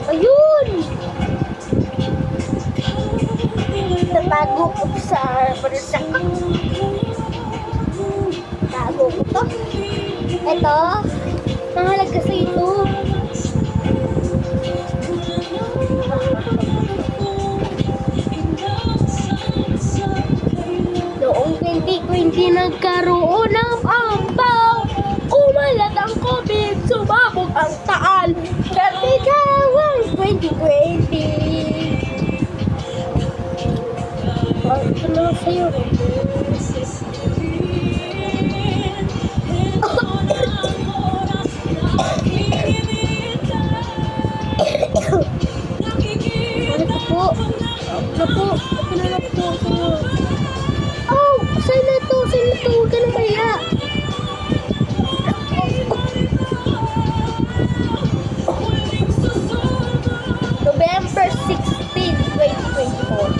Ayun! Natago ko sa panasak. Tago ko to. Ito. Mahalaga sa ito. Noong 2020 nagkaroon ng ampaw. Kumalat ang COVID, sumabog ang taal. Katigawang 2020. Ito na sa'yo. Ano po? Ano po? Ano na po? Oh! Saan na to? Saan na to? Huwag ka na maya. November 16, 2024.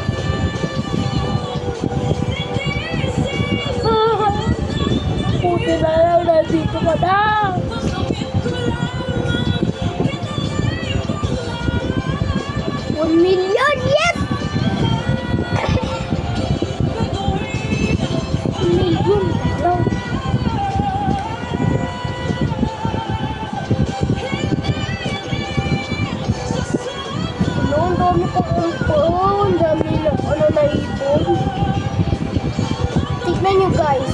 Puti na lang, nandito ka na. $1 million, yes! $1 million, hello. Ang dami kong umpon, ang dami ng naipon. Tignan nyo guys.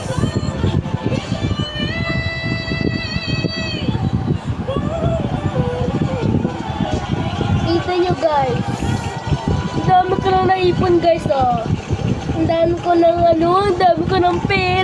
Kita nyo guys. Ang dami ko nang naipon guys oh. Ang dami ko ng ang dami ko ng pera.